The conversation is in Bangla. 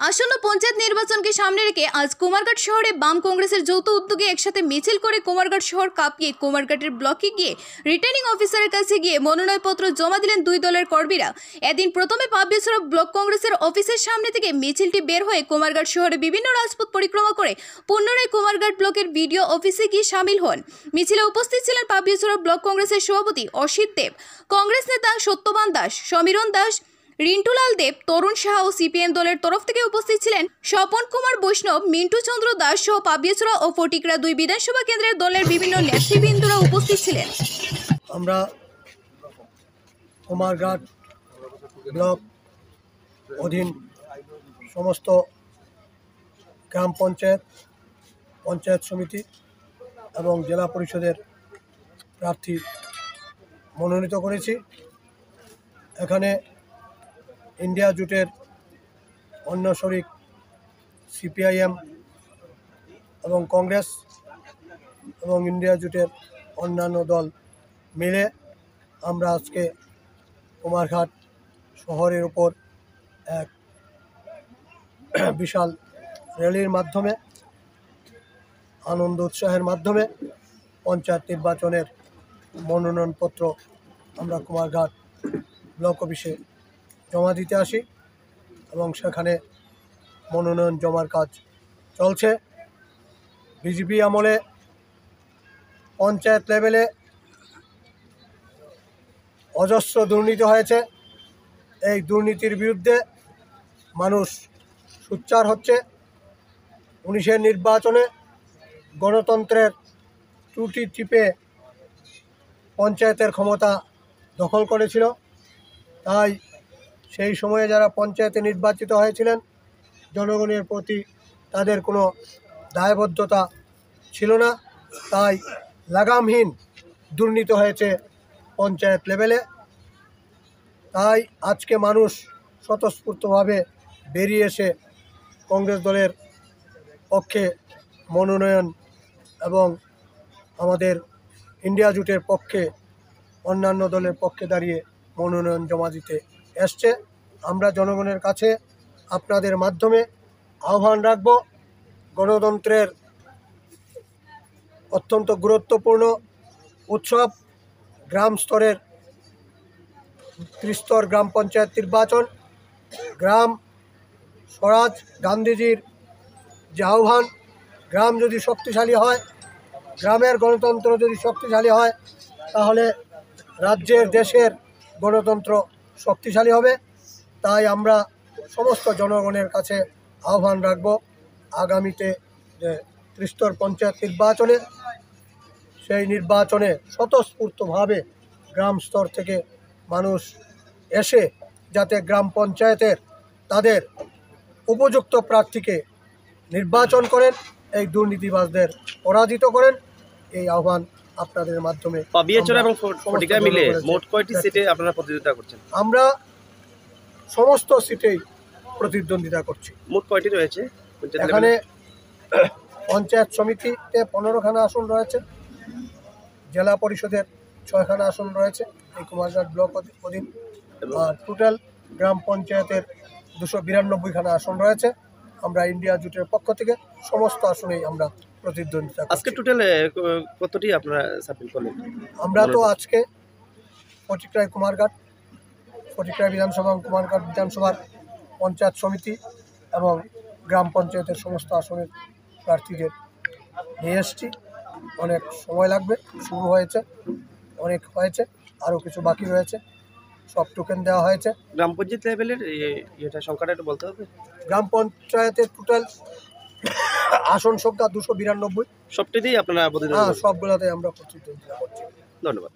আসন্ন পঞ্চায়েত নির্বাচনকে সামনে রেখে আজ কুমারঘাট শহরে বাম কংগ্রেসের যৌথ উদ্যোগে একসাথে মিছিল করে কুমারঘাট শহর কাঁপিয়ে কুমারঘাটের ব্লকে গিয়ে রিটার্নিং অফিসারের কাছে গিয়ে মনোনয়নপত্র জমা দিলেন দুই দলের কর্মীরা। এদিন প্রথমে পাবিয়াছড়া ব্লক কংগ্রেসের অফিসের সামনে থেকে মিছিলটি বের হয়ে কুমারঘাট শহরে বিভিন্ন রাজপথ পরিক্রমা করে পুনরায় কুমারঘাট ব্লকের বিডিও অফিসে গিয়ে সামিল হন। মিছিলে উপস্থিত ছিলেন পাবিয়াছড়া ব্লক কংগ্রেসের সভাপতি অসিত দেব, কংগ্রেস নেতা সত্যবান দাস, সমীরণ দাস, রিন্টুলাল দেব, তরুণ শাহ ও সিপিএম দলের তরফ থেকে উপস্থিত ছিলেন স্বপন কুমার বৈষ্ণব, মিন্টু চন্দ্র দাস সহ পাবিয়াছড়া ও ফটিকরা দুই বিধানসভা কেন্দ্রের দলের বিভিন্ন নেতৃবৃন্দরা উপস্থিত ছিলেন। আমরা কুমারঘাট ব্লক অধীন সমস্ত গ্রাম পঞ্চায়েত, পঞ্চায়েত সমিতি এবং জেলা পরিষদের প্রার্থী মনোনীত করেছি। এখানে ইন্ডিয়া জোটের অন্য শরিক সিপিআইএম এবং কংগ্রেস এবং ইন্ডিয়া জোটের অন্যান্য দল মিলে আমরা আজকে কুমারঘাট শহরের উপর এক বিশাল র্যালির মাধ্যমে, আনন্দ উৎসাহের মাধ্যমে পঞ্চায়েত নির্বাচনের মনোনয়নপত্র আমরা কুমারঘাট ব্লক অফিসে জমা দিতে আসি এবং সেখানে মনোনয়ন জমার কাজ চলছে। বিজেপি আমলে পঞ্চায়েত লেভেলে অজস্র দুর্নীতি হয়েছে। এই দুর্নীতির বিরুদ্ধে মানুষ সোচ্চার হচ্ছে। 19-এর নির্বাচনে গণতন্ত্রের ত্রুটি টিপে পঞ্চায়েতের ক্ষমতা দখল করেছিল, তাই সেই সময়ে যারা পঞ্চায়েতে নির্বাচিত হয়েছিলেন জনগণের প্রতি তাদের কোনো দায়বদ্ধতা ছিল না, তাই লাগামহীন দুর্নীতি হয়েছে পঞ্চায়েত লেভেলে। তাই আজকে মানুষ স্বতঃস্ফূর্তভাবে বেরিয়ে এসে কংগ্রেস দলের পক্ষে মনোনয়ন এবং আমাদের ইন্ডিয়া জোটের পক্ষে অন্যান্য দলের পক্ষে দাঁড়িয়ে মনোনয়ন জমা দিতে এসছে। আমরা জনগণের কাছে আপনাদের মাধ্যমে আহ্বান রাখব, গণতন্ত্রের অত্যন্ত গুরুত্বপূর্ণ উৎসব গ্রাম স্তরের ত্রিস্তর গ্রাম পঞ্চায়েত নির্বাচন, গ্রাম স্বরাজ, গান্ধীজির যে আহ্বান, গ্রাম যদি শক্তিশালী হয়, গ্রামের গণতন্ত্র যদি শক্তিশালী হয়, তাহলে রাজ্যের দেশের গণতন্ত্র শক্তিশালী হবে। তাই আমরা সমস্ত জনগণের কাছে আহ্বান রাখব, আগামীতে যে ত্রিস্তর পঞ্চায়েত নির্বাচনে, সেই নির্বাচনে স্বতঃস্ফূর্তভাবে গ্রাম স্তর থেকে মানুষ এসে যাতে গ্রাম পঞ্চায়েতের তাদের উপযুক্ত প্রার্থীকে নির্বাচন করেন, এই দুর্নীতিবাজদের পরাজিত করেন, এই আহ্বান আপনাদের মাধ্যমে। পাবিয়াছড়া এবং ফটিকরা মিলে মোট কয়টি সিটে আপনারা প্রতিদ্বন্দ্বিতা করছেন? আমরা সমস্ত সিটেই প্রতিদ্বন্দ্বিতা করছি। মোট কয়টি রয়েছে? এখানে পঞ্চায়েত সমিতিতে 15খানা আসন রয়েছে, জেলা পরিষদের 6খানা আসন রয়েছে এই কুমারঘাট ব্লক অধীন, আর টোটাল গ্রাম পঞ্চায়েতের 292খানা আসন রয়েছে। আমরা ইন্ডিয়া জোটের পক্ষ থেকে সমস্ত আসনেই আমরা প্রতিদ্বন্দ্বিতা করছি। আজকে টোটাল কতটি আপনারা সাবমিট করলেন? আমরা তো আজকে ফটিকরায় কুমারঘাট, ফটিকরা বিধানসভা, কুমারঘাট বিধানসভার পঞ্চায়েত সমিতি এবং গ্রাম পঞ্চায়েতের সমস্ত আসনের প্রার্থীদের নিয়ে এসছি। অনেক সময় লাগবে, শুরু হয়েছে, অনেক হয়েছে, আরও কিছু বাকি রয়েছে, সব টোকেন দেওয়া হয়েছে। গ্রাম পঞ্চায়েত লেভেলের এটা সংখ্যাটা একটু বলতে হবে। গ্রাম পঞ্চায়েতের টোটাল আসন সংখ্যা 292। সবটিতেই আপনারা সবগুলোতে আমরা প্রতিদ্বন্দ্বিতা করছি। ধন্যবাদ।